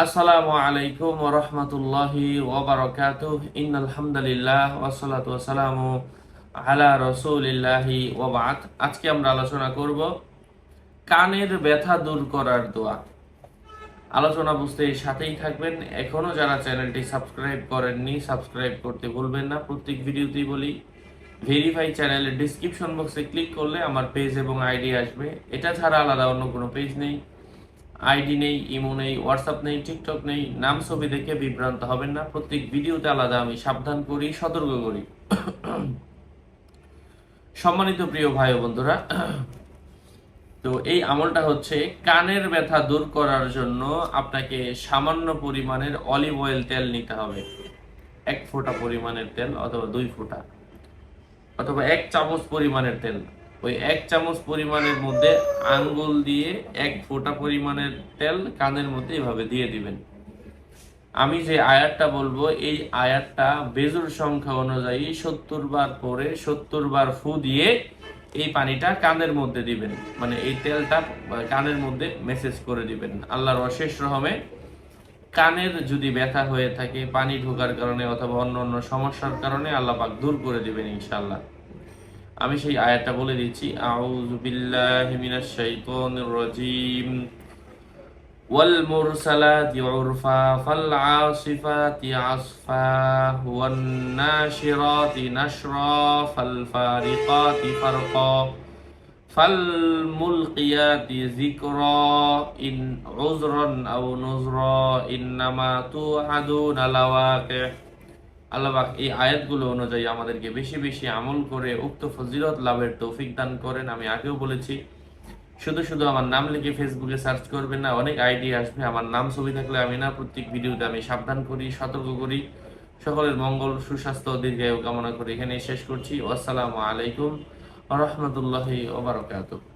আসসালামু আলাইকুম ওয়া রাহমাতুল্লাহি ওয়া বারাকাতুহু ইন্নাল হামদুলিল্লাহ ওয়াসসালাতু ওয়াসসালামু আলা রাসূলিল্লাহি ওয়া বা'দ। আজকে আমরা আলোচনা করব কানের ব্যথা দূর করার দোয়া। আলোচনা বুঝতে সাথেই থাকবেন। এখনো যারা চ্যানেলটি সাবস্ক্রাইব করেননি সাবস্ক্রাইব করতে ভুলবেন না। প্রত্যেক ভিডিওতেই বলি ভেরিফাই চ্যানেলের ডেসক্রিপশন বক্সে ক্লিক করলে আমার পেজ এবং আইডি আসবে। এটা ছাড়া আলাদা অন্য কোনো পেজ নেই, আইডি নেই, ইমো নেই, হোয়াটসঅ্যাপ নেই, টিকটক নেই। নাম ছবি দেখে বিভ্রান্ত হবেন না। প্রত্যেক ভিডিওতে আলাদা আমি সাবধান করি, সতর্ক করি। সম্মানিত প্রিয় ভাই ও বন্ধুরা, তো এই আমলটা হচ্ছে কানের ব্যথা দূর করার জন্য আপনাকে সামান্য পরিমাণের অলিভ অয়েল তেল নিতে হবে। 1 ফোঁটা পরিমাণের তেল অথবা 2 ফোঁটা অথবা 1 চামচ পরিমাণের তেল। ওই 1 চামচ পরিমাণের মধ্যে আঙ্গুল দিয়ে 1 ফোঁটা পরিমাণের তেল কানের মধ্যে এভাবে দিয়ে দিবেন। আমি যে আয়াতটা বলবো এই আয়াতটা বেজুর সংখ্যা অনুযায়ী 70 বার পরে 70 বার ফু দিয়ে এই পানিটা কানের মধ্যে দিবেন। মানে এই তেলটা কানের মধ্যে মেসেজ করে দিবেন। আল্লাহর অশেষ রহমে কানের যদি ব্যথা হয়ে থাকে পানি ঢোকার কারণে অথবা অন্য অন্য সমস্যার কারণে আল্লাহ পাক দূর করে দিবেন ইনশাআল্লাহ। আমি সেই আয়াতটা বলে দিচ্ছি। আউযু বিল্লাহি মিনাশ শাইতানির রাজীম। ওয়াল মুরসালাতি উরফা ফাল আসিফাতি আসফা ওয়ান নাশিরাতি নাশরা ফাল ফারিকাতি ফারকা ফাল মুলকিয়াতি যিকরা ইন উযরান আও নুযরা ইন্নামা তুআদুনা লাওয়াকিহ। আল্লাহ পাক এই আয়াতগুলো অনুযায়ী আমাদেরকে বেশি বেশি আমল করে উক্ত ফজিলত লাভের তৌফিক দান করেন। আমি আগেও বলেছি, শুধু শুধু আমার নাম লিখে ফেসবুকে সার্চ করবেন না, অনেক আইডি আসবে। আমার নাম ছবি থাকলে আমি না, প্রত্যেক ভিডিওতে আমি সাবধান করি, সতর্ক করি। সকলের মঙ্গল, সুস্বাস্থ্য, দীর্ঘায়ু কামনা করে এখানে শেষ করছি। আসসালামু আলাইকুম ওয়া রাহমাতুল্লাহি ওয়া বারাকাতুহু।